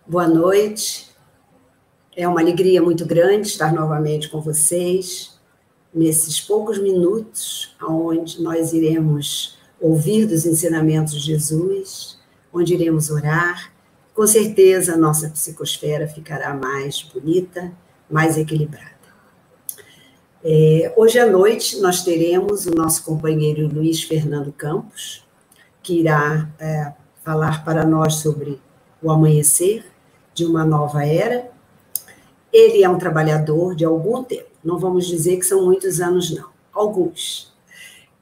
Boa noite. É uma alegria muito grande estar novamente com vocês, nesses poucos minutos, onde nós iremos ouvir dos ensinamentos de Jesus, onde iremos orar. Com certeza a nossa psicosfera ficará mais bonita, mais equilibrada. Hoje à noite nós teremos o nosso companheiro Luiz Fernando Campos, que irá falar para nós sobre o amanhecer de uma nova era. Ele é um trabalhador de algum tempo, não vamos dizer que são muitos anos, não, alguns.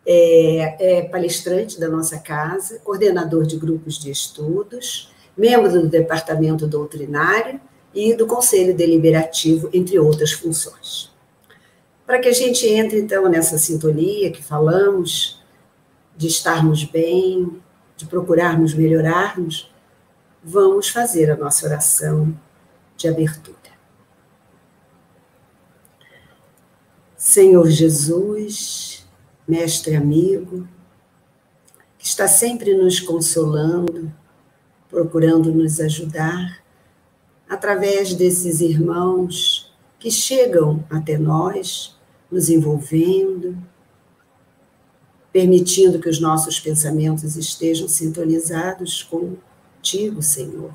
É palestrante da nossa casa, coordenador de grupos de estudos, membro do departamento doutrinário e do conselho deliberativo, entre outras funções. Para que a gente entre, então, nessa sintonia que falamos, de estarmos bem, de procurarmos melhorarmos, vamos fazer a nossa oração de abertura. Senhor Jesus, mestre amigo, que está sempre nos consolando, procurando nos ajudar, através desses irmãos que chegam até nós, nos envolvendo, permitindo que os nossos pensamentos estejam sintonizados contigo, Senhor,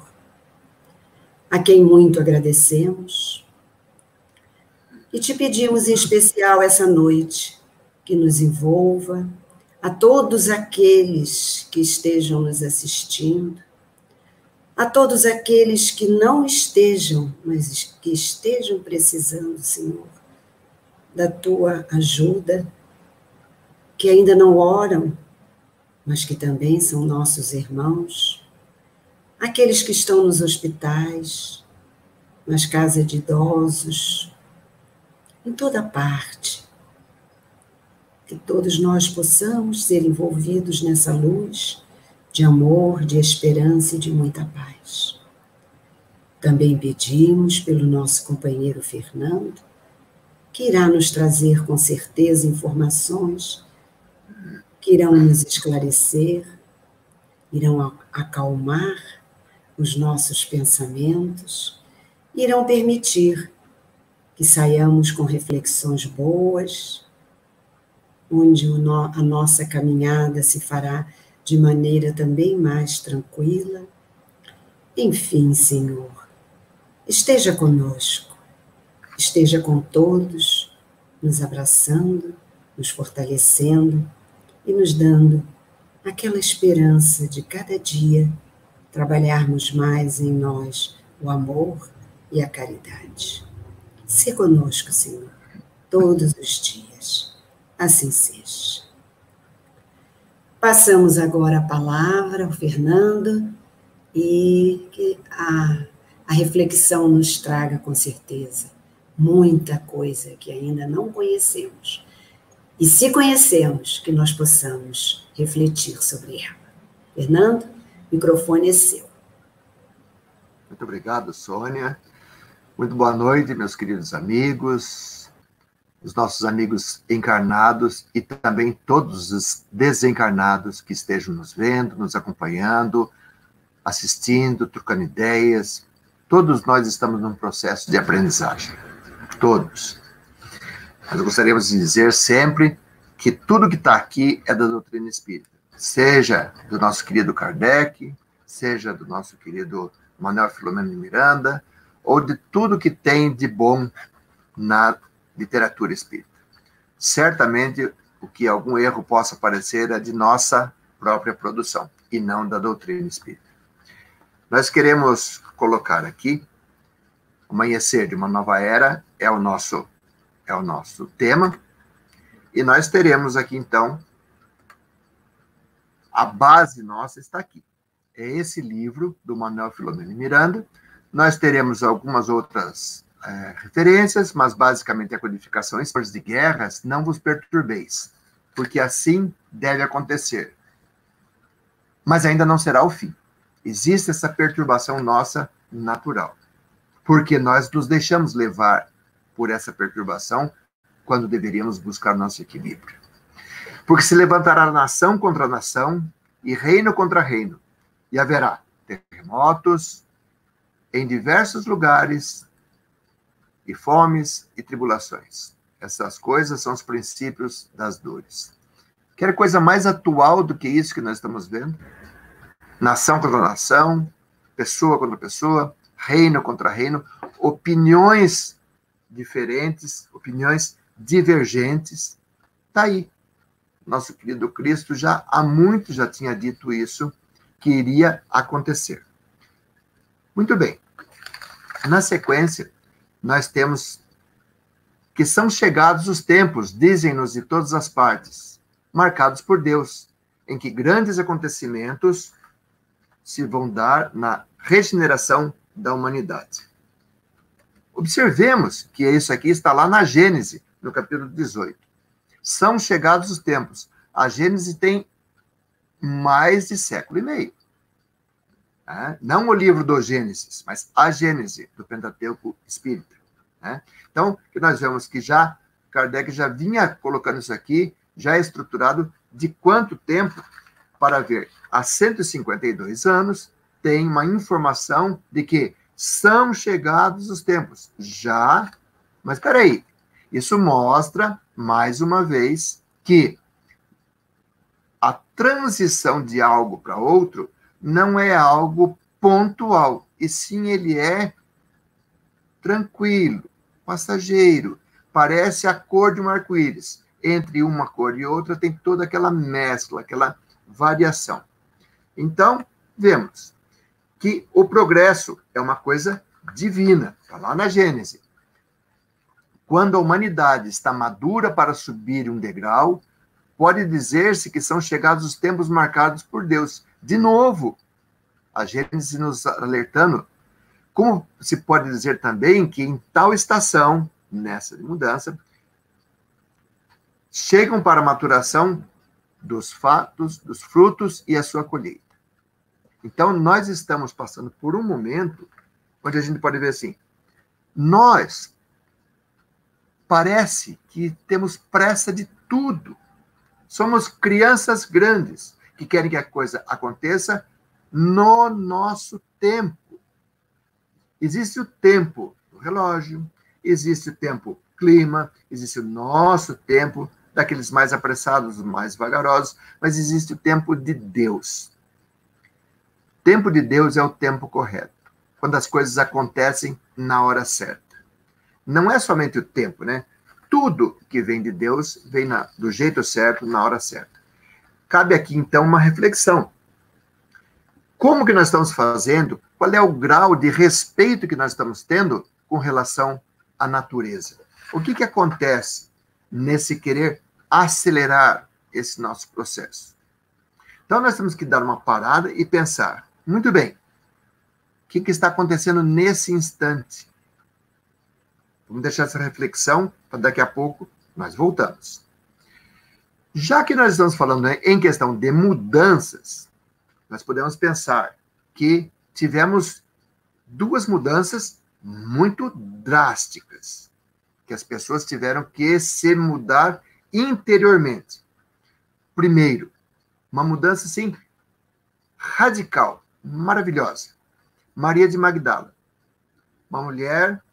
a quem muito agradecemos. E te pedimos em especial essa noite que nos envolva, a todos aqueles que estejam nos assistindo, a todos aqueles que não estejam, mas que estejam precisando, Senhor, da tua ajuda, que ainda não oram, mas que também são nossos irmãos, aqueles que estão nos hospitais, nas casas de idosos, em toda parte, que todos nós possamos ser envolvidos nessa luz de amor, de esperança e de muita paz. Também pedimos pelo nosso companheiro Fernando, que irá nos trazer com certeza informações que irão nos esclarecer, irão acalmar os nossos pensamentos, irão permitir que saiamos com reflexões boas, onde a nossa caminhada se fará de maneira também mais tranquila. Enfim, Senhor, esteja conosco, esteja com todos, nos abraçando, nos fortalecendo e nos dando aquela esperança de cada dia trabalharmos mais em nós o amor e a caridade. Se conosco, Senhor, todos os dias. Assim seja. Passamos agora a palavra ao Fernando e que a reflexão nos traga, com certeza, muita coisa que ainda não conhecemos. E se conhecemos, que nós possamos refletir sobre ela. Fernando, o microfone é seu. Muito obrigado, Sônia. Muito boa noite, meus queridos amigos, os nossos amigos encarnados e também todos os desencarnados que estejam nos vendo, nos acompanhando, assistindo, trocando ideias. Todos nós estamos num processo de aprendizagem. Todos. Nós gostaríamos de dizer sempre que tudo que está aqui é da doutrina espírita. Seja do nosso querido Kardec, seja do nosso querido Manuel Filomeno de Miranda, ou de tudo que tem de bom na literatura espírita. Certamente, o que algum erro possa parecer é de nossa própria produção, e não da doutrina espírita. Nós queremos colocar aqui, o amanhecer de uma nova era é o nosso tema, e nós teremos aqui, então, a base nossa está aqui. É esse livro do Manuel Filomeno de Miranda. Nós teremos algumas outras referências, mas basicamente a codificação de guerras, não vos perturbeis, porque assim deve acontecer. Mas ainda não será o fim. Existe essa perturbação nossa natural, porque nós nos deixamos levar por essa perturbação quando deveríamos buscar nosso equilíbrio. Porque se levantará nação contra nação e reino contra reino, e haverá terremotos, em diversos lugares, e fomes e tribulações. Essas coisas são os princípios das dores. Quer coisa mais atual do que isso que nós estamos vendo? Nação contra nação, pessoa contra pessoa, reino contra reino, opiniões diferentes, opiniões divergentes. Está aí. Nosso querido Cristo já há muito já tinha dito isso, que iria acontecer. Muito bem. Na sequência, nós temos que são chegados os tempos, dizem-nos de todas as partes, marcados por Deus, em que grandes acontecimentos se vão dar na regeneração da humanidade. Observemos que isso aqui está lá na Gênese, no capítulo 18. São chegados os tempos. A Gênese tem mais de século e meio. Não o livro do Gênesis, mas a Gênese, do Pentateuco Espírita. Então, que nós vemos que já Kardec já vinha colocando isso aqui, já estruturado de quanto tempo, para ver, há 152 anos, tem uma informação de que são chegados os tempos. Já, mas espera aí, isso mostra, mais uma vez, que a transição de algo para outro não é algo pontual, e sim ele é tranquilo, passageiro, parece a cor de um arco-íris. Entre uma cor e outra tem toda aquela mescla, aquela variação. Então, vemos que o progresso é uma coisa divina, está lá na Gênese. Quando a humanidade está madura para subir um degrau, pode dizer-se que são chegados os tempos marcados por Deus. De novo, a Gênese nos alertando, como se pode dizer também que em tal estação, nessa mudança, chegam para a maturação dos fatos, dos frutos e a sua colheita. Então, nós estamos passando por um momento onde a gente pode ver assim, nós parece que temos pressa de tudo. Somos crianças grandes que querem que a coisa aconteça no nosso tempo. Existe o tempo do relógio, existe o tempo clima, existe o nosso tempo, daqueles mais apressados, mais vagarosos, mas existe o tempo de Deus. O tempo de Deus é o tempo correto, quando as coisas acontecem na hora certa. Não é somente o tempo, né? Tudo que vem de Deus vem do jeito certo, na hora certa. Cabe aqui, então, uma reflexão. Como que nós estamos fazendo? Qual é o grau de respeito que nós estamos tendo com relação à natureza? O que acontece nesse querer acelerar esse nosso processo? Então, nós temos que dar uma parada e pensar, muito bem, o que está acontecendo nesse instante? Vamos deixar essa reflexão para daqui a pouco nós voltamos. Já que nós estamos falando em questão de mudanças, nós podemos pensar que tivemos duas mudanças muito drásticas, que as pessoas tiveram que se mudar interiormente. Primeiro, uma mudança, assim, radical, maravilhosa. Maria de Magdala, uma mulher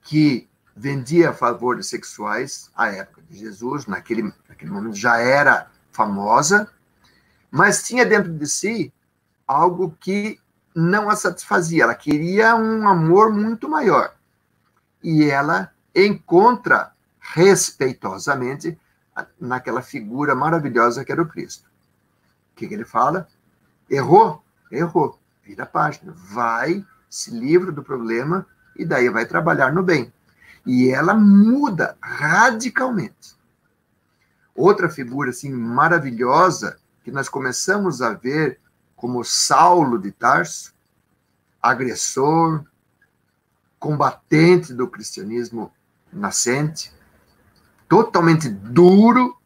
que vendia favores sexuais à época de Jesus, naquele momento já era famosa, mas tinha dentro de si algo que não a satisfazia. Ela queria um amor muito maior. E ela encontra respeitosamente naquela figura maravilhosa que era o Cristo. O que ele fala? Errou? Errou. Vira a página. Vai, se livra do problema e daí vai trabalhar no bem. E ela muda radicalmente. Outra figura assim maravilhosa que nós começamos a ver como Saulo de Tarso, agressor, combatente do cristianismo nascente, totalmente duro,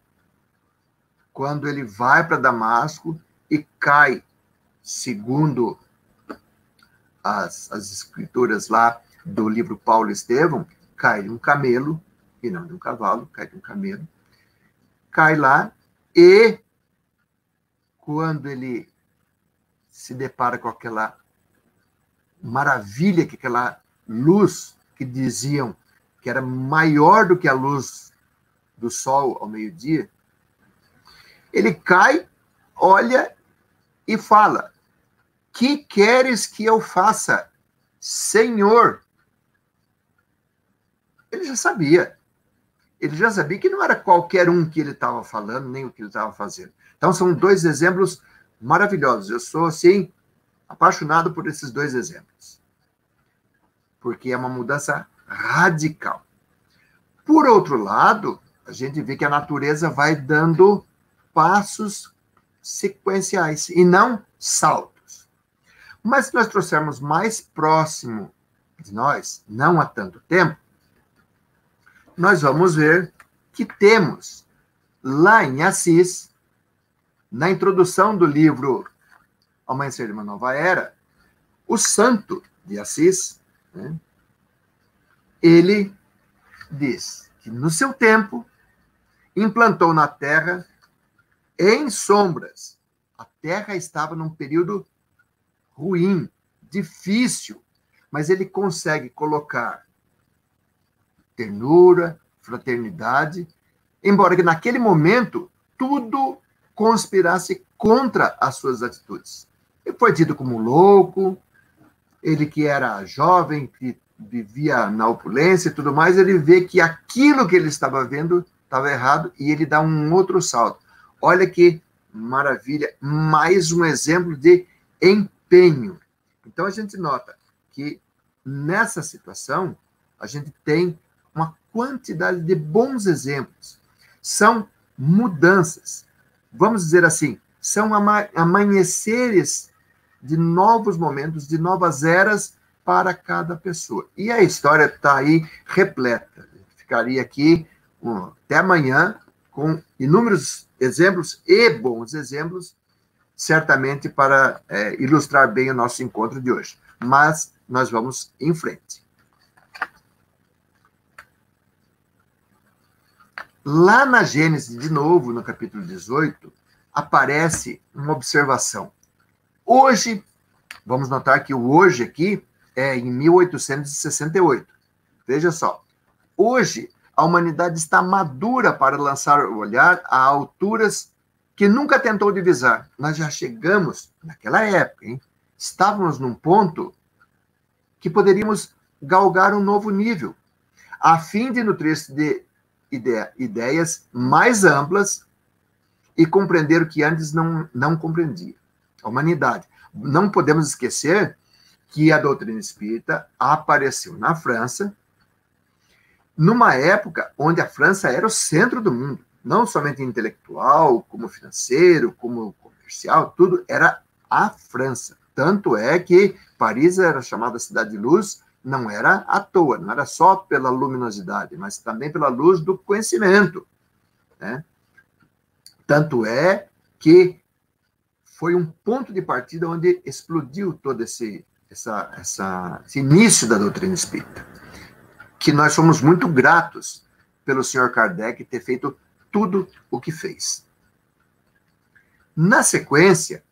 quando ele vai para Damasco e cai, segundo as escrituras lá do livro Paulo e Estevão, cai de um camelo, e não de um cavalo, cai de um camelo, cai lá e quando ele se depara com aquela maravilha que aquela luz que diziam que era maior do que a luz do sol ao meio-dia, ele cai, olha e fala: que queres que eu faça, Senhor? Ele já sabia. Ele já sabia que não era qualquer um que ele estava falando, nem o que ele estava fazendo. Então, são dois exemplos maravilhosos. Eu sou, assim, apaixonado por esses dois exemplos. Porque é uma mudança radical. Por outro lado, a gente vê que a natureza vai dando passos sequenciais e não saltos. Mas se nós trouxermos mais próximo de nós, não há tanto tempo, nós vamos ver que temos lá em Assis, na introdução do livro Amanhecer de uma Nova Era, o santo de Assis, né, ele diz que no seu tempo implantou na terra em sombras. A terra estava num período ruim, difícil, mas ele consegue colocar ternura, fraternidade, embora que naquele momento tudo conspirasse contra as suas atitudes. Ele foi tido como louco, ele que era jovem, que vivia na opulência e tudo mais, ele vê que aquilo que ele estava vendo estava errado e ele dá um outro salto. Olha que maravilha, mais um exemplo de empenho. Então a gente nota que nessa situação a gente tem uma quantidade de bons exemplos. São mudanças, vamos dizer assim, são amanheceres de novos momentos, de novas eras para cada pessoa. E a história está aí repleta. Ficaria aqui até amanhã com inúmeros exemplos e bons exemplos, certamente para ilustrar bem o nosso encontro de hoje. Mas nós vamos em frente. Lá na Gênesis, de novo, no capítulo 18, aparece uma observação. Hoje, vamos notar que o hoje aqui é em 1868. Veja só. Hoje, a humanidade está madura para lançar o olhar a alturas que nunca tentou divisar. Nós já chegamos, naquela época, hein? Estávamos num ponto que poderíamos galgar um novo nível, a fim de nutrir-se de ideias mais amplas e compreender o que antes não compreendia. A humanidade. Não podemos esquecer que a doutrina espírita apareceu na França, numa época onde a França era o centro do mundo, não somente intelectual, como financeiro, como comercial, tudo era a França. Tanto é que Paris era chamada Cidade de Luz, não era à toa, não era só pela luminosidade, mas também pela luz do conhecimento, né? Tanto é que foi um ponto de partida onde explodiu todo esse início da doutrina espírita, que nós somos muito gratos pelo Sr. Kardec ter feito tudo o que fez. Na sequência,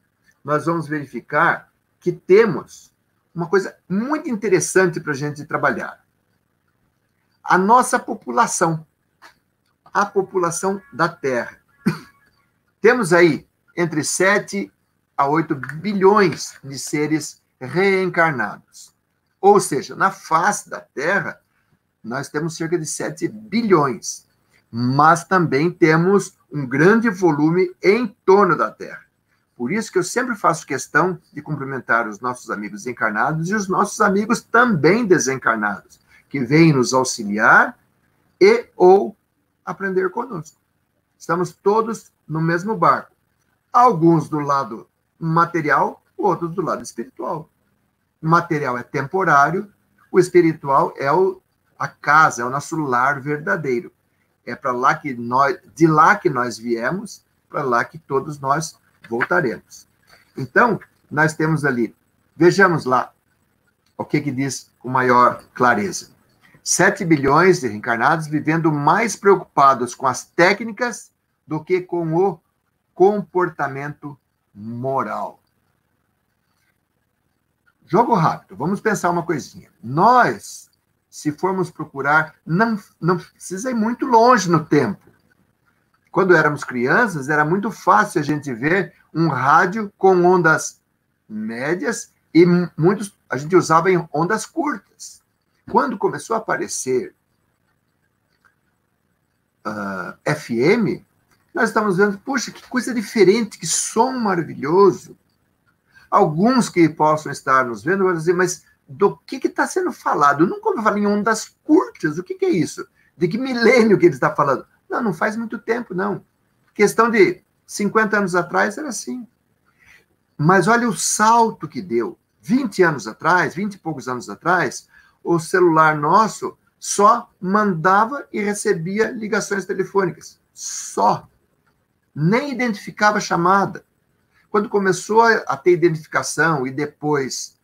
nós vamos verificar que temos uma coisa muito interessante para a gente trabalhar. A nossa população, a população da Terra. Temos aí entre 7 a 8 bilhões de seres reencarnados. Ou seja, na face da Terra, nós temos cerca de 7 bilhões. Mas também temos um grande volume em torno da Terra. Por isso que eu sempre faço questão de cumprimentar os nossos amigos encarnados e os nossos amigos também desencarnados, que vêm nos auxiliar e ou aprender conosco. Estamos todos no mesmo barco. Alguns do lado material, outros do lado espiritual. O material é temporário, o espiritual é a casa, é o nosso lar verdadeiro. É para lá que de lá que nós viemos, para lá que todos nós voltaremos. Então, nós temos ali, vejamos lá o que diz com maior clareza. 7 bilhões de reencarnados vivendo mais preocupados com as técnicas do que com o comportamento moral. Jogo rápido, vamos pensar uma coisinha. Nós, se formos procurar, não precisa ir muito longe no tempo. Quando éramos crianças, era muito fácil a gente ver um rádio com ondas médias e a gente usava em ondas curtas. Quando começou a aparecer FM, nós estamos vendo, puxa, que coisa diferente, que som maravilhoso. Alguns que possam estar nos vendo vão dizer, mas do que está sendo falado? Eu nunca ouvi falar em ondas curtas, o que é isso? De que milênio que ele está falando? Não faz muito tempo, não. Questão de 50 anos atrás era assim. Mas olha o salto que deu. 20 anos atrás, 20 e poucos anos atrás, o celular nosso só mandava e recebia ligações telefônicas. Só. Nem identificava a chamada. Quando começou a ter identificação e depois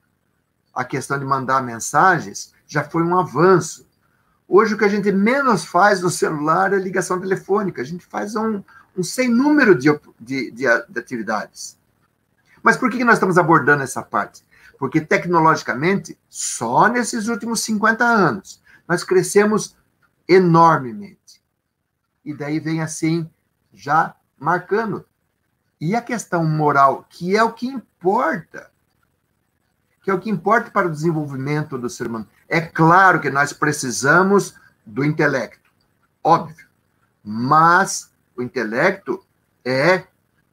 a questão de mandar mensagens, já foi um avanço. Hoje o que a gente menos faz no celular é ligação telefônica. A gente faz um sem número de atividades. Mas por que nós estamos abordando essa parte? Porque tecnologicamente, só nesses últimos 50 anos, nós crescemos enormemente. E daí vem assim, já marcando. E a questão moral, que é o que importa, para o desenvolvimento do ser humano. É claro que nós precisamos do intelecto, óbvio, mas o intelecto é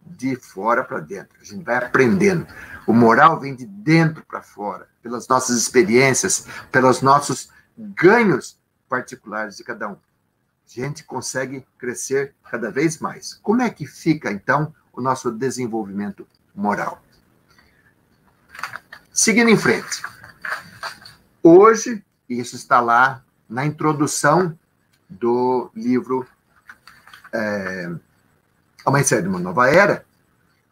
de fora para dentro, a gente vai aprendendo. O moral vem de dentro para fora, pelas nossas experiências, pelos nossos ganhos particulares de cada um. A gente consegue crescer cada vez mais. Como é que fica, então, o nosso desenvolvimento moral? Seguindo em frente. Hoje, isso está lá na introdução do livro Amanhecer de uma Nova Era,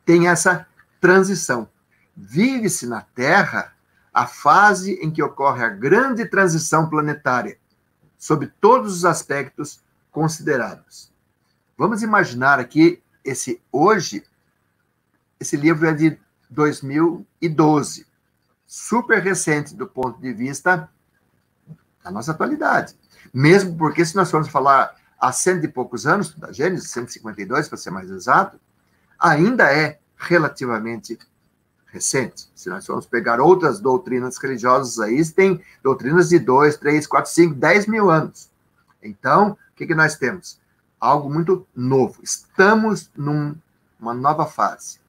tem essa transição. Vive-se na Terra a fase em que ocorre a grande transição planetária, sob todos os aspectos considerados. Vamos imaginar aqui, esse livro é de 2012, super recente do ponto de vista da nossa atualidade. Mesmo porque, se nós formos falar há 100 e poucos anos, da Gênesis, 152, para ser mais exato, ainda é relativamente recente. Se nós formos pegar outras doutrinas religiosas aí, tem doutrinas de 2, 3, 4, 5, 10 mil anos. Então, o que nós temos? Algo muito novo. Estamos numa nova fase.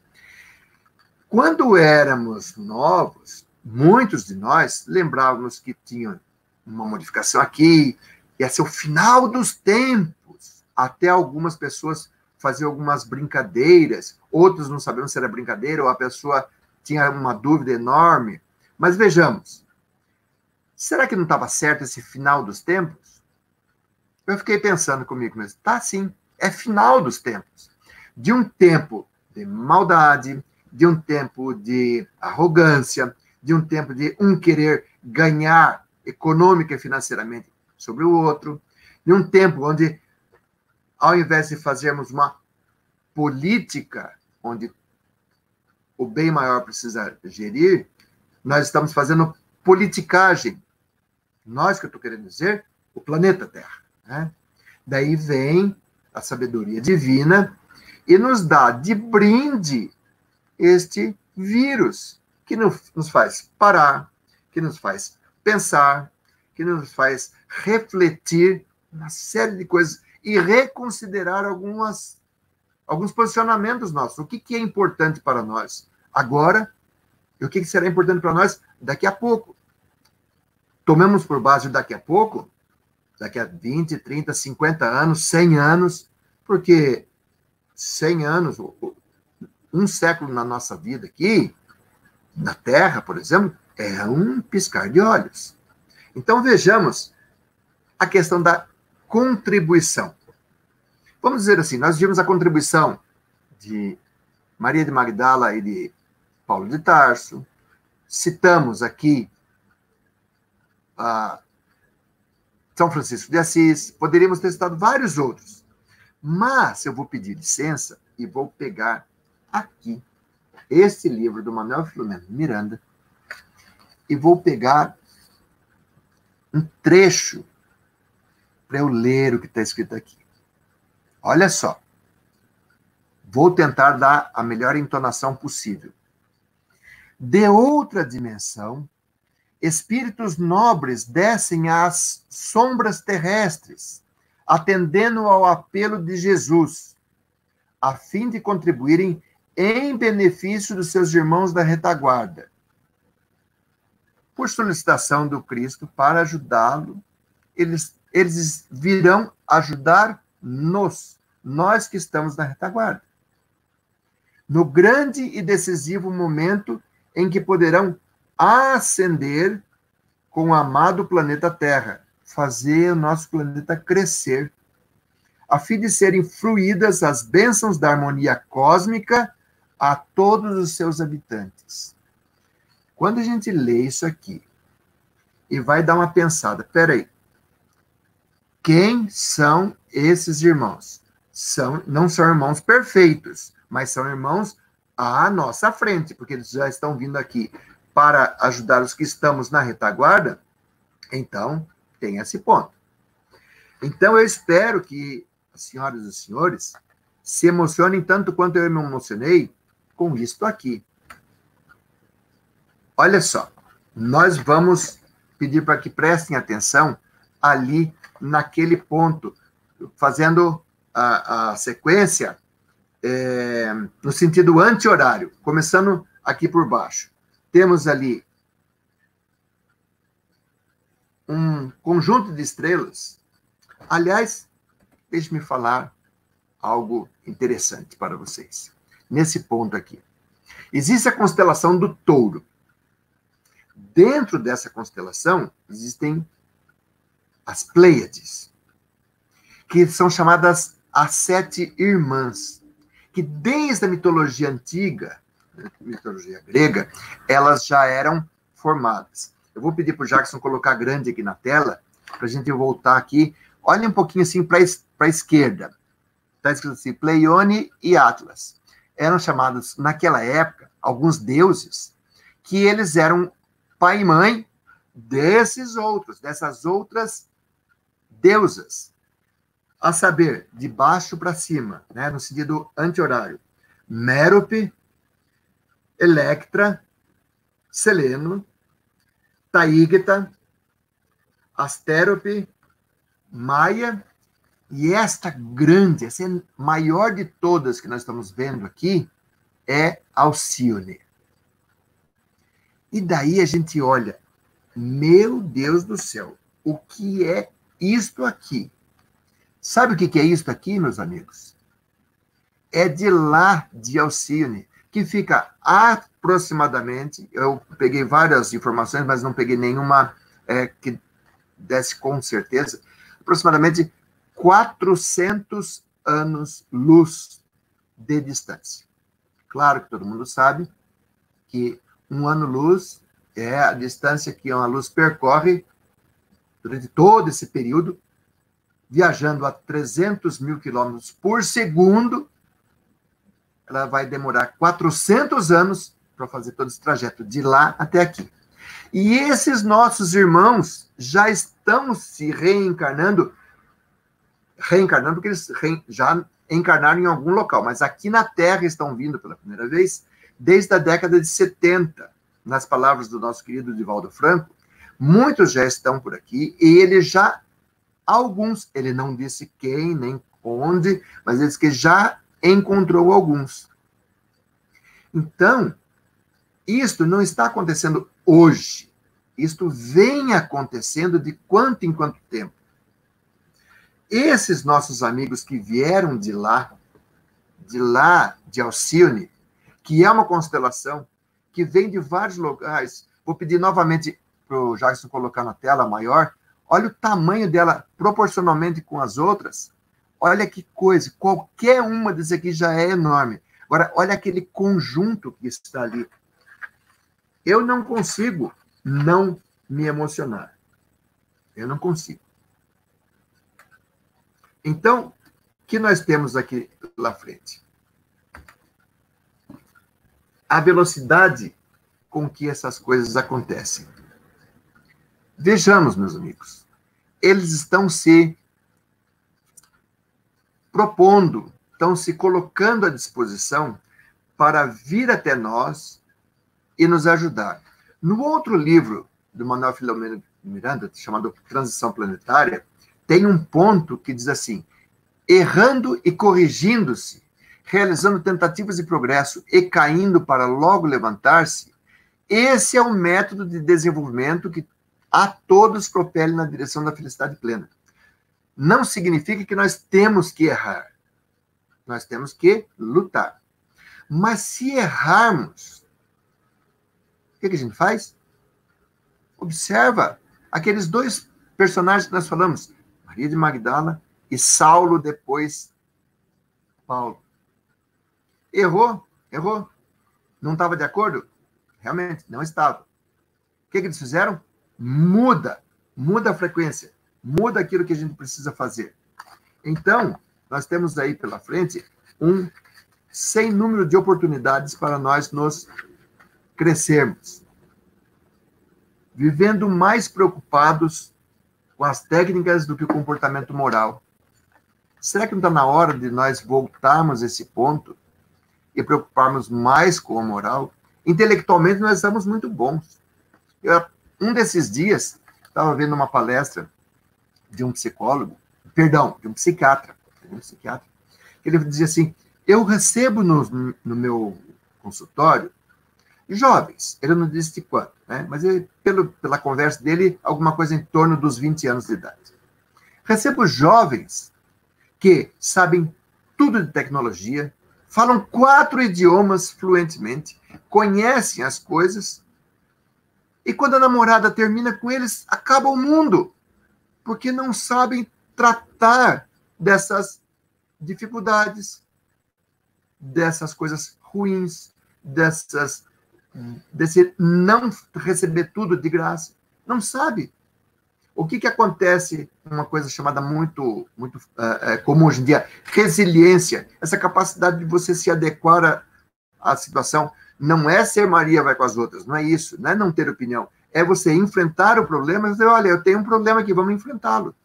Quando éramos novos, muitos de nós lembrávamos que tinha uma modificação aqui, ia ser o final dos tempos. Até algumas pessoas faziam algumas brincadeiras, outros não sabiam se era brincadeira ou a pessoa tinha uma dúvida enorme. Mas vejamos, será que não estava certo esse final dos tempos? Eu fiquei pensando comigo mesmo, tá sim, é final dos tempos. De um tempo de maldade, de um tempo de arrogância, de um tempo de um querer ganhar econômica e financeiramente sobre o outro, de um tempo onde, ao invés de fazermos uma política onde o bem maior precisa gerir, nós estamos fazendo politicagem. Nós, que eu estou querendo dizer, o planeta Terra. Né? Daí vem a sabedoria divina e nos dá de brinde este vírus, que nos faz parar, que nos faz pensar, que nos faz refletir uma série de coisas e reconsiderar alguns posicionamentos nossos. O que é importante para nós agora e o que será importante para nós daqui a pouco. Tomemos por base daqui a pouco, daqui a 20, 30, 50 anos, 100 anos, porque 100 anos, um século na nossa vida aqui, na Terra, por exemplo, é um piscar de olhos. Então, vejamos a questão da contribuição. Vamos dizer assim, nós vimos a contribuição de Maria de Magdala e de Paulo de Tarso, citamos aqui a São Francisco de Assis, poderíamos ter citado vários outros, mas eu vou pedir licença e vou pegar aqui este livro do Manuel Filomeno Miranda, e vou pegar um trecho para eu ler o que está escrito aqui. Olha só. Vou tentar dar a melhor entonação possível. De outra dimensão, espíritos nobres descem às sombras terrestres, atendendo ao apelo de Jesus, a fim de contribuírem em benefício dos seus irmãos da retaguarda, por solicitação do Cristo para ajudá-lo. Eles virão ajudar-nos, nós que estamos na retaguarda, no grande e decisivo momento em que poderão ascender com o amado planeta Terra, fazer o nosso planeta crescer, a fim de serem fruídas as bênçãos da harmonia cósmica a todos os seus habitantes. Quando a gente lê isso aqui e vai dar uma pensada, peraí, quem são esses irmãos? Não são irmãos perfeitos, mas são irmãos à nossa frente, porque eles já estão vindo aqui para ajudar os que estamos na retaguarda. Então, tem esse ponto. Então, eu espero que as senhoras e senhores se emocionem tanto quanto eu me emocionei com isto aqui. Olha só, nós vamos pedir para que prestem atenção ali naquele ponto, fazendo a sequência no sentido anti-horário, começando aqui por baixo. Temos ali um conjunto de estrelas. Aliás, deixe-me falar algo interessante para vocês. Nesse ponto aqui. Existe a constelação do Touro. Dentro dessa constelação, existem as Pleiades, que são chamadas as 7 irmãs, que desde a mitologia antiga, mitologia grega, elas já eram formadas. Eu vou pedir para o Jackson colocar grande aqui na tela, para a gente voltar aqui. Olha um pouquinho assim para a esquerda. Está escrito assim, Pleione e Atlas. Eram chamados, naquela época, alguns deuses, que eles eram pai e mãe dessas outras deusas. A saber, de baixo para cima, né, no sentido anti-horário. Mérope, Electra, Seleno, Taígeta, Astérope, Maia, e esta grande, essa maior de todas que nós estamos vendo aqui, é Alcíone. E daí a gente olha, meu Deus do céu, o que é isto aqui? Sabe o que é isto aqui, meus amigos? É de lá de Alcíone, que fica aproximadamente, eu peguei várias informações, mas não peguei nenhuma que desse com certeza, aproximadamente 400 anos-luz de distância. Claro que todo mundo sabe que um ano-luz é a distância que uma luz percorre durante todo esse período, viajando a 300 mil quilômetros por segundo. Ela vai demorar 400 anos para fazer todo esse trajeto de lá até aqui. E esses nossos irmãos já estão se reencarnando porque eles já encarnaram em algum local, mas aqui na Terra estão vindo pela primeira vez desde a década de 70, nas palavras do nosso querido Divaldo Franco. Muitos já estão por aqui e alguns, ele não disse quem, nem onde, mas ele disse que já encontrou alguns. Então, isto não está acontecendo hoje. Isto vem acontecendo de quanto em quanto tempo. Esses nossos amigos que vieram de lá, de Alcíone, que é uma constelação que vem de vários locais. Vou pedir novamente para o Jackson colocar na tela maior. Olha o tamanho dela proporcionalmente com as outras. Olha que coisa, qualquer uma dessas aqui já é enorme. Agora, olha aquele conjunto que está ali. Eu não consigo não me emocionar. Eu não consigo. Então, o que nós temos aqui lá frente? A velocidade com que essas coisas acontecem. Vejamos, meus amigos, eles estão se propondo, estão se colocando à disposição para vir até nós e nos ajudar. No outro livro do Manuel Filomeno Miranda, chamado Transição Planetária, tem um ponto que diz assim: errando e corrigindo-se, realizando tentativas de progresso e caindo para logo levantar-se, esse é o método de desenvolvimento que a todos propele na direção da felicidade plena. Não significa que nós temos que errar. Nós temos que lutar. Mas se errarmos, o que a gente faz? Observa aqueles dois personagens que nós falamos, Maria de Magdala e Saulo, depois Paulo. Errou. Não estava de acordo? Realmente, não estava. O que eles fizeram? Muda a frequência, muda aquilo que a gente precisa fazer. Então, nós temos aí pela frente um sem número de oportunidades para nós nos crescermos, vivendo mais preocupados com as técnicas do que o comportamento moral. Será que não está na hora de nós voltarmos a esse ponto e preocuparmos mais com a moral? Intelectualmente, nós estamos muito bons. Um desses dias, estava vendo uma palestra de um psicólogo, de um psiquiatra, que ele dizia assim: eu recebo no meu consultório jovens, ele não disse de quanto, né? Mas pela conversa dele, alguma coisa em torno dos 20 anos de idade. Recebo jovens que sabem tudo de tecnologia, falam 4 idiomas fluentemente, conhecem as coisas, e quando a namorada termina com eles, acaba o mundo, porque não sabem tratar dessas dificuldades, dessas coisas ruins, desse não receber tudo de graça. Não sabe. O que acontece? Uma coisa chamada muito comum hoje em dia, resiliência, essa capacidade de você se adequar à situação. Não é ser Maria vai com as outras, não é isso, não é não ter opinião. É você enfrentar o problema e dizer: olha, eu tenho um problema aqui, vamos enfrentá-lo.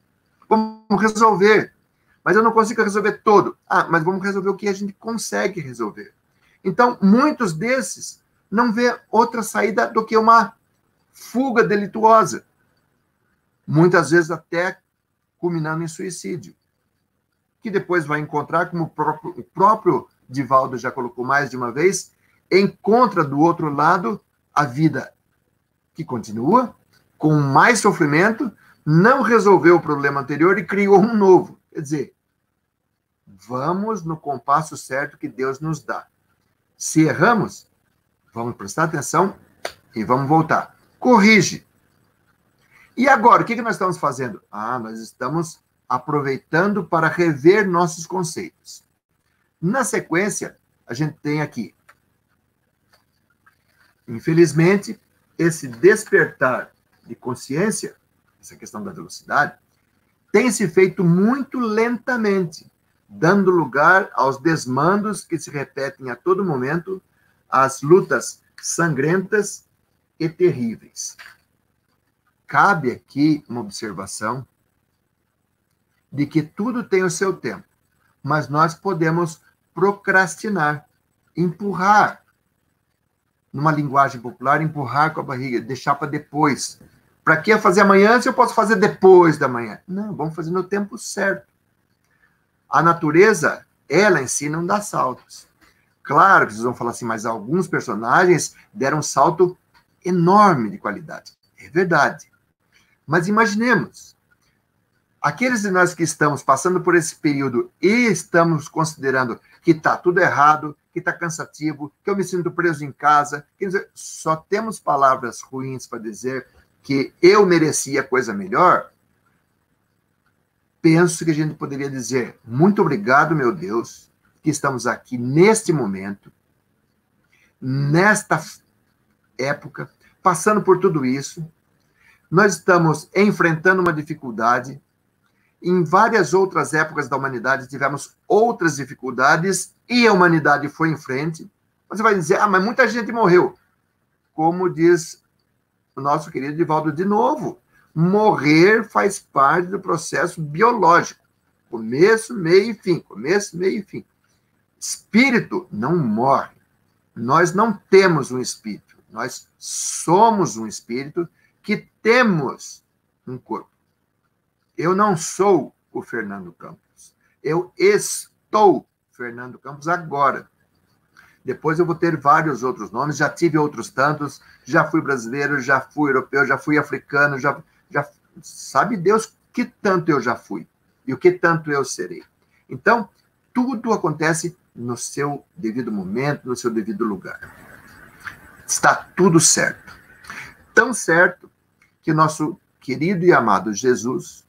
Vamos resolver. Mas eu não consigo resolver todo. Mas vamos resolver o que a gente consegue resolver. Então, muitos desses não vê outra saída do que uma fuga delituosa. Muitas vezes até culminando em suicídio. Que depois vai encontrar, como o próprio Divaldo já colocou mais de uma vez, encontra do outro lado a vida que continua, com mais sofrimento, não resolveu o problema anterior e criou um novo. Quer dizer, vamos no compasso certo que Deus nos dá. Se erramos, vamos prestar atenção e vamos voltar. Corrige. E agora, o que nós estamos fazendo? Nós estamos aproveitando para rever nossos conceitos. Na sequência, a gente tem aqui, infelizmente, esse despertar de consciência, essa questão da velocidade, tem se feito muito lentamente, dando lugar aos desmandos que se repetem a todo momento, às lutas sangrentas e terríveis. Cabe aqui uma observação de que tudo tem o seu tempo, mas nós podemos procrastinar, empurrar, numa linguagem popular, empurrar com a barriga, deixar para depois. Para que fazer amanhã se eu posso fazer depois da manhã? Não, vamos fazer no tempo certo. A natureza, ela em si, não dá saltos. Claro que vocês vão falar assim, mas alguns personagens deram um salto enorme de qualidade. É verdade. Mas imaginemos, aqueles de nós que estamos passando por esse período e estamos considerando que está tudo errado, que está cansativo, que eu me sinto preso em casa, quer dizer, só temos palavras ruins para dizer que eu merecia coisa melhor, penso que a gente poderia dizer: muito obrigado, meu Deus, que estamos aqui neste momento, nesta época, passando por tudo isso. Nós estamos enfrentando uma dificuldade. Em várias outras épocas da humanidade tivemos outras dificuldades e a humanidade foi em frente. Você vai dizer: mas muita gente morreu. Como diz o nosso querido Divaldo de novo, Morrer faz parte do processo biológico. Começo, meio e fim. Começo, meio e fim. Espírito não morre. Nós não temos um espírito. Nós somos um espírito que temos um corpo. Eu não sou o Fernando Campos. Eu estou Fernando Campos agora. Depois eu vou ter vários outros nomes. Já tive outros tantos. Já fui brasileiro, já fui europeu, já fui africano, já sabe Deus que tanto eu já fui e o que tanto eu serei. Então, tudo acontece no seu devido momento, no seu devido lugar. Está tudo certo. Tão certo que nosso querido e amado Jesus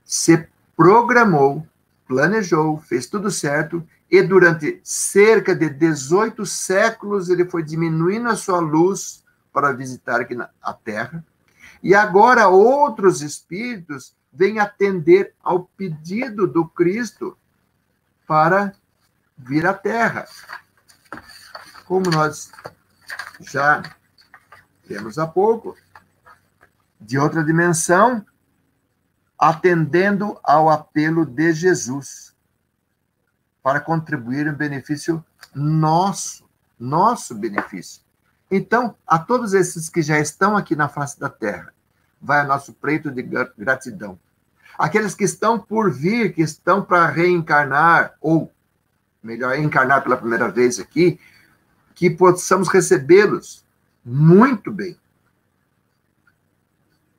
se programou, planejou, fez tudo certo, e durante cerca de 18 séculos ele foi diminuindo a sua luz para visitar aqui a Terra. E agora outros espíritos vêm atender ao pedido do Cristo para vir à Terra. Como nós já temos há pouco, de outra dimensão, atendendo ao apelo de Jesus, para contribuir em benefício nosso benefício. Então, a todos esses que já estão aqui na face da Terra, vai o nosso preito de gratidão. Aqueles que estão por vir, que estão para reencarnar, ou, melhor, encarnar pela primeira vez aqui, que possamos recebê-los muito bem.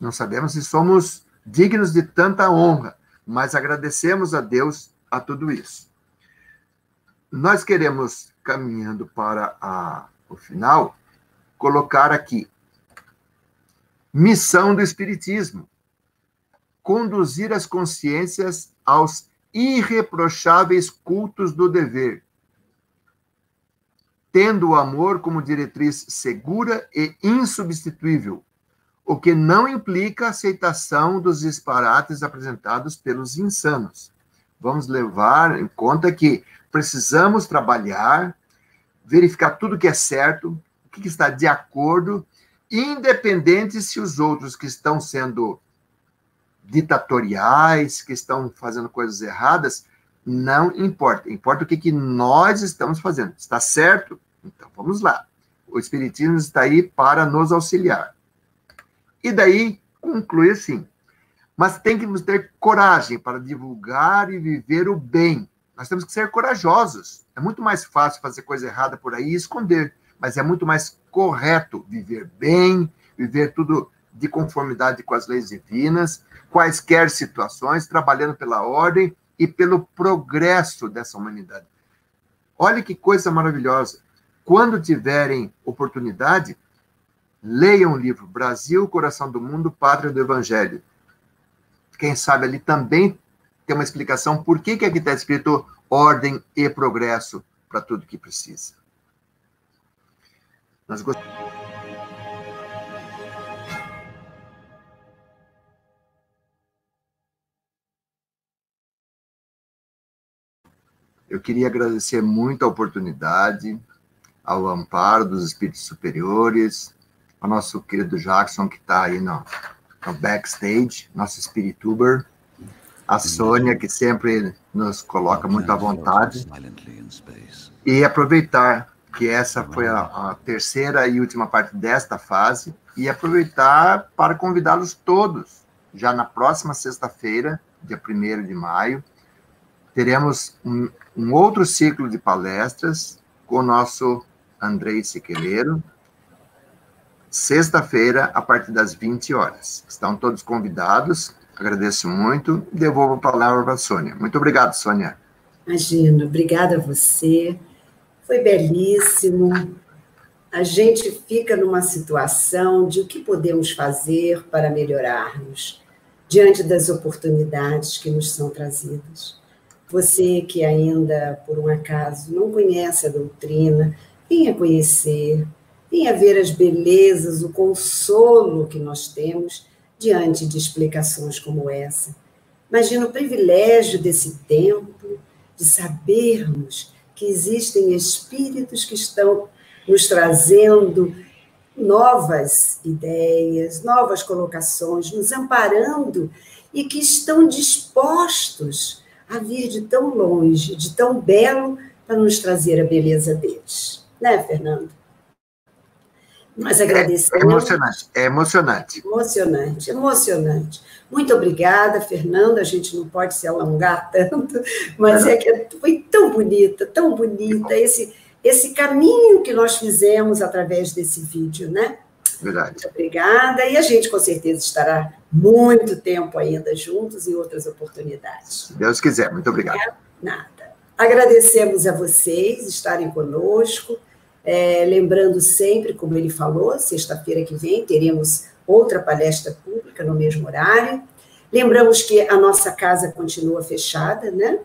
Não sabemos se somos dignos de tanta honra, mas agradecemos a Deus a tudo isso. Nós queremos, caminhando para o final, colocar aqui, missão do Espiritismo, conduzir as consciências aos irreprocháveis cultos do dever, tendo o amor como diretriz segura e insubstituível, o que não implica a aceitação dos disparates apresentados pelos insanos. Vamos levar em conta que precisamos trabalhar, verificar tudo que é certo, o que está de acordo, independente se os outros que estão sendo ditatoriais, que estão fazendo coisas erradas, não importa. Importa o que nós estamos fazendo. Está certo? Então, vamos lá. O Espiritismo está aí para nos auxiliar. E daí, conclui assim. Mas tem que ter coragem para divulgar e viver o bem. Nós temos que ser corajosos. É muito mais fácil fazer coisa errada por aí e esconder. Mas é muito mais correto viver bem, viver tudo de conformidade com as leis divinas, quaisquer situações, trabalhando pela ordem e pelo progresso dessa humanidade. Olha que coisa maravilhosa. Quando tiverem oportunidade, leiam o livro Brasil, Coração do Mundo, Pátria do Evangelho. Quem sabe ali também tem uma explicação por que aqui está escrito ordem e progresso para tudo que precisa. Nós gostamos. Eu queria agradecer muito a oportunidade, ao amparo dos espíritos superiores, ao nosso querido Jackson, que está aí no backstage, nosso espirituber, a Sônia, que sempre nos coloca muito à vontade, e aproveitar que essa foi a terceira e última parte desta fase, e aproveitar para convidá-los todos, já na próxima sexta-feira, dia 1º de maio, teremos um outro ciclo de palestras com o nosso Andrei Siqueleiro, sexta-feira, a partir das 20 horas. Estão todos convidados, agradeço muito, devolvo a palavra para a Sônia. Muito obrigado, Sônia. Imagina, obrigada a você, foi belíssimo. A gente fica numa situação de o que podemos fazer para melhorarmos diante das oportunidades que nos são trazidas. Você que ainda, por um acaso, não conhece a doutrina, venha conhecer, venha ver as belezas, o consolo que nós temos diante de explicações como essa. Imagina o privilégio desse tempo, de sabermos que existem espíritos que estão nos trazendo novas ideias, novas colocações, nos amparando e que estão dispostos a vir de tão longe, de tão belo, para nos trazer a beleza deles. Né, Fernando? Nós agradecemos. É emocionante, é emocionante. Emocionante, emocionante. Muito obrigada, Fernando. A gente não pode se alongar tanto, mas é que foi tão bonita esse caminho que nós fizemos através desse vídeo, né? Verdade. Muito obrigada. E a gente, com certeza, estará muito tempo ainda juntos em outras oportunidades. Se Deus quiser. Muito obrigado. Nada. Agradecemos a vocês estarem conosco. Lembrando sempre, como ele falou, sexta-feira que vem teremos outra palestra pública no mesmo horário. Lembramos que a nossa casa continua fechada, né?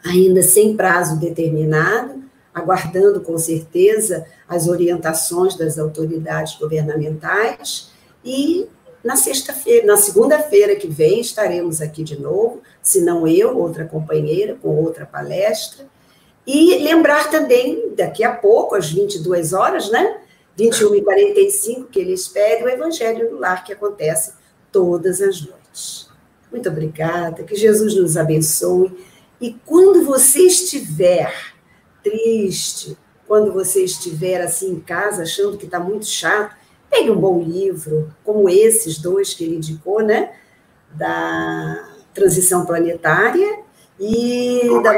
Ainda sem prazo determinado, aguardando com certeza as orientações das autoridades governamentais. E na sexta-feira, na segunda-feira que vem, estaremos aqui de novo, se não eu, outra companheira, com outra palestra. E lembrar também, daqui a pouco, às 22 horas, né? 21h45, que ele espere o Evangelho no Lar, que acontece todas as noites. Muito obrigada, que Jesus nos abençoe. E quando você estiver triste, quando você estiver assim em casa, achando que está muito chato, pegue um bom livro, como esses dois que ele indicou, né? Da Transição Planetária e da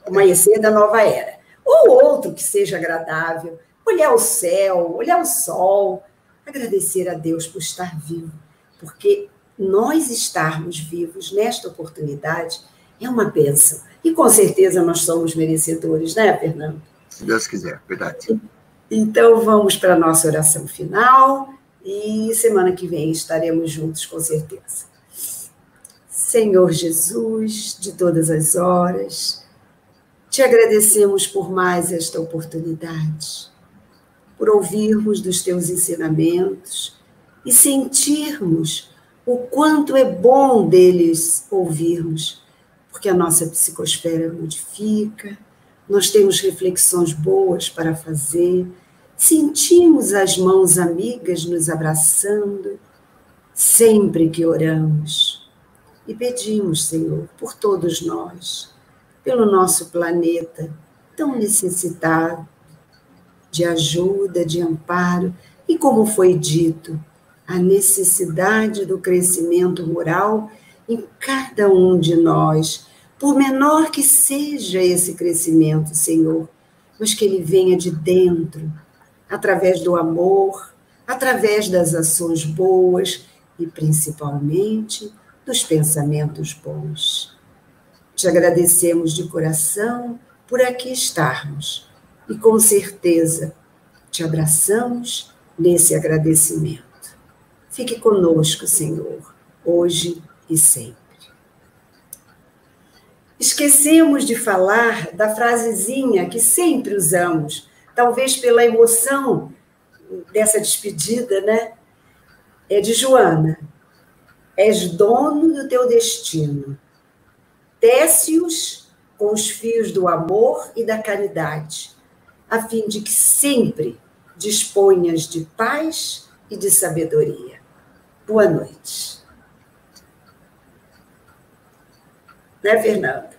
Amanhecer da Nova Era. Ou outro que seja agradável, olhar o céu, olhar o sol, agradecer a Deus por estar vivo, porque nós estarmos vivos nesta oportunidade é uma bênção. E com certeza nós somos merecedores, né, Fernando? Se Deus quiser, verdade. Então vamos para a nossa oração final e semana que vem estaremos juntos, com certeza. Senhor Jesus, de todas as horas, te agradecemos por mais esta oportunidade, por ouvirmos dos teus ensinamentos e sentirmos o quanto é bom deles ouvirmos, porque a nossa psicosfera modifica, nós temos reflexões boas para fazer, sentimos as mãos amigas nos abraçando, sempre que oramos. E pedimos, Senhor, por todos nós, pelo nosso planeta tão necessitado de ajuda, de amparo, e como foi dito, a necessidade do crescimento moral em cada um de nós, por menor que seja esse crescimento, Senhor, mas que ele venha de dentro, através do amor, através das ações boas e, principalmente, dos pensamentos bons. Te agradecemos de coração por aqui estarmos e, com certeza, te abraçamos nesse agradecimento. Fique conosco, Senhor, hoje e sempre. Esquecemos de falar da frasezinha que sempre usamos, talvez pela emoção dessa despedida, né? É de Joana. És dono do teu destino. Tece-os com os fios do amor e da caridade, a fim de que sempre disponhas de paz e de sabedoria. Boa noite. Né, Fernando?